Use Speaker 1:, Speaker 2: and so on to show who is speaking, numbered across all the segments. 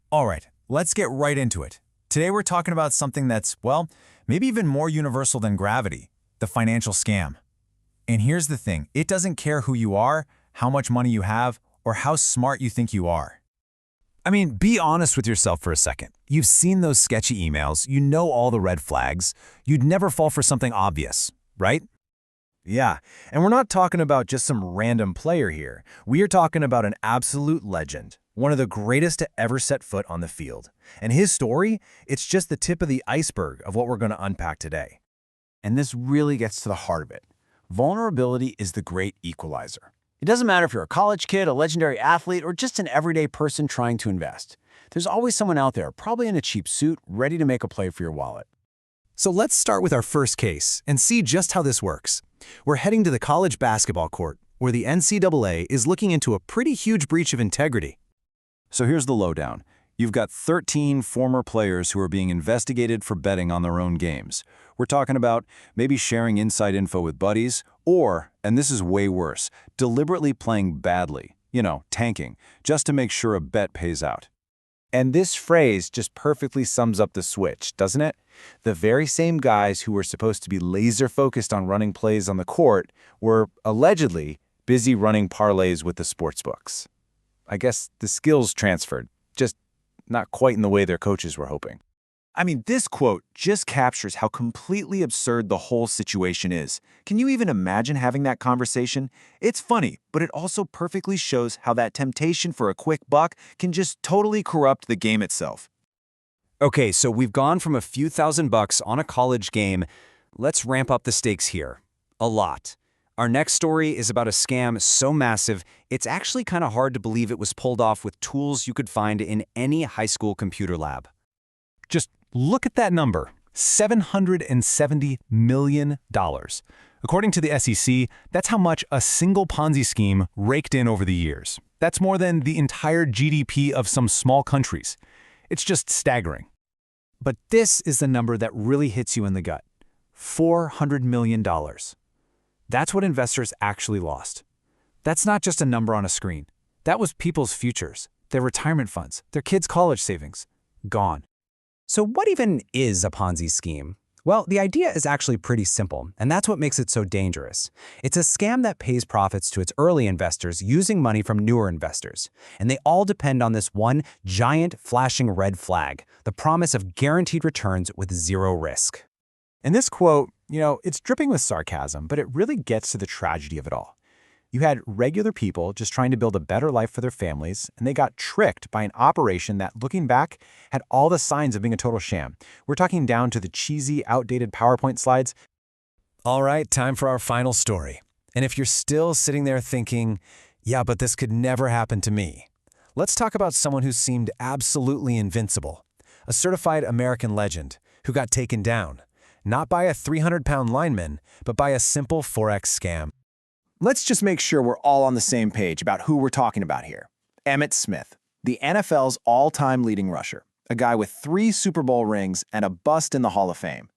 Speaker 1: All right, let's get right into it. Today we're talking about something that's, well, maybe even more universal than gravity, the financial scam. And here's the thing, it doesn't care who you are, how much money you have, or how smart you think you are. I mean, be honest with yourself for a second. You've seen those sketchy emails, you know all the red flags. You'd never fall for something obvious, right? Yeah, and we're not talking about just some random player here. We are talking about an absolute legend, one of the greatest to ever set foot on the field. And his story, it's just the tip of the iceberg of what we're going to unpack today. And this really gets to the heart of it. Vulnerability is the great equalizer. It doesn't matter if you're a college kid, a legendary athlete, or just an everyday person trying to invest. There's always someone out there, probably in a cheap suit, ready to make a play for your wallet. So let's start with our first case and see just how this works. We're heading to the college basketball court, where the NCAA is looking into a pretty huge breach of integrity. So here's the lowdown. You've got 13 former players who are being investigated for betting on their own games. We're talking about maybe sharing inside info with buddies, or, and this is way worse, deliberately playing badly, tanking, just to make sure a bet pays out. And this phrase just perfectly sums up the switch, doesn't it? The very same guys who were supposed to be laser-focused on running plays on the court were, allegedly, busy running parlays with the sportsbooks. I guess the skills transferred, just not quite in the way their coaches were hoping. I mean, this quote just captures how completely absurd the whole situation is. Can you even imagine having that conversation? It's funny, but it also perfectly shows how that temptation for a quick buck can just totally corrupt the game itself. Okay, so we've gone from a few $1,000s on a college game. Let's ramp up the stakes here. A lot. Our next story is about a scam so massive, it's actually kind of hard to believe it was pulled off with tools you could find in any high school computer lab. Just look at that number, $770 million. According to the SEC, that's how much a single Ponzi scheme raked in over the years. That's more than the entire GDP of some small countries. It's just staggering. But this is the number that really hits you in the gut. $400 million. That's what investors actually lost. That's not just a number on a screen. That was people's futures, their retirement funds, their kids' college savings. Gone. So what even is a Ponzi scheme? Well, the idea is actually pretty simple, and that's what makes it so dangerous. It's a scam that pays profits to its early investors using money from newer investors. And they all depend on this one giant flashing red flag, the promise of guaranteed returns with zero risk. And this quote, it's dripping with sarcasm, but it really gets to the tragedy of it all. You had regular people just trying to build a better life for their families, and they got tricked by an operation that, looking back, had all the signs of being a total sham. We're talking down to the cheesy, outdated PowerPoint slides. All right, time for our final story. And if you're still sitting there thinking, yeah, but this could never happen to me, let's talk about someone who seemed absolutely invincible. A certified American legend who got taken down. Not by a 300-pound lineman, but by a simple forex scam. Let's just make sure we're all on the same page about who we're talking about here. Emmitt Smith, the NFL's all-time leading rusher, a guy with 3 Super Bowl rings and a bust in the Hall of Fame.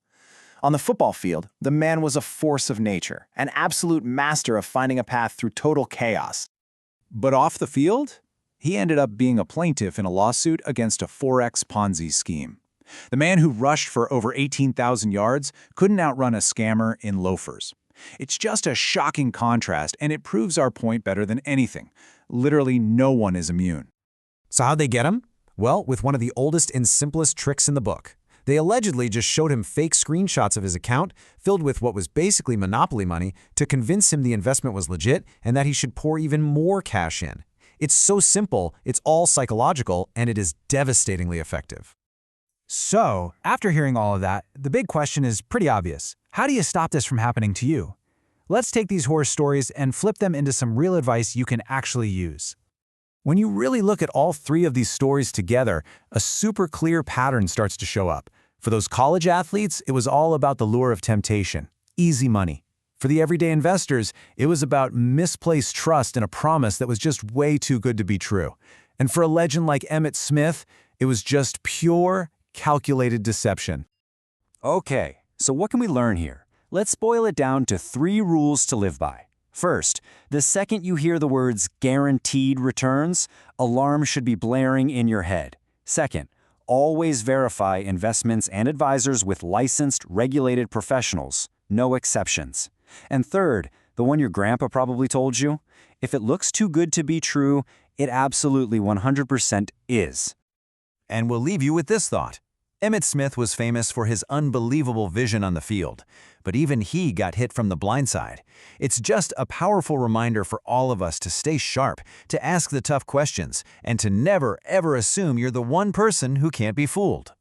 Speaker 1: On the football field, the man was a force of nature, an absolute master of finding a path through total chaos. But off the field, he ended up being a plaintiff in a lawsuit against a forex Ponzi scheme. The man who rushed for over 18,000 yards couldn't outrun a scammer in loafers. It's just a shocking contrast, and it proves our point better than anything. Literally no one is immune. So how'd they get him? Well, with one of the oldest and simplest tricks in the book. They allegedly just showed him fake screenshots of his account, filled with what was basically monopoly money, to convince him the investment was legit and that he should pour even more cash in. It's so simple, it's all psychological, and it is devastatingly effective. So, after hearing all of that, the big question is pretty obvious. How do you stop this from happening to you? Let's take these horror stories and flip them into some real advice you can actually use. When you really look at all 3 of these stories together, a super clear pattern starts to show up. For those college athletes, it was all about the lure of temptation, easy money. For the everyday investors, it was about misplaced trust and a promise that was just way too good to be true. And for a legend like Emmitt Smith, it was just pure, calculated deception. Okay, so what can we learn here? Let's boil it down to 3 rules to live by. First, the second you hear the words guaranteed returns, alarms should be blaring in your head.
Speaker 2: Second, always verify investments and advisors with licensed, regulated professionals, no exceptions. And third, the one your grandpa probably told you, if it looks too good to be true, it absolutely 100% is.
Speaker 1: And we'll leave you with this thought. Emmitt Smith was famous for his unbelievable vision on the field, but even he got hit from the blind side. It's just a powerful reminder for all of us to stay sharp, to ask the tough questions, and to never, ever assume you're the one person who can't be fooled.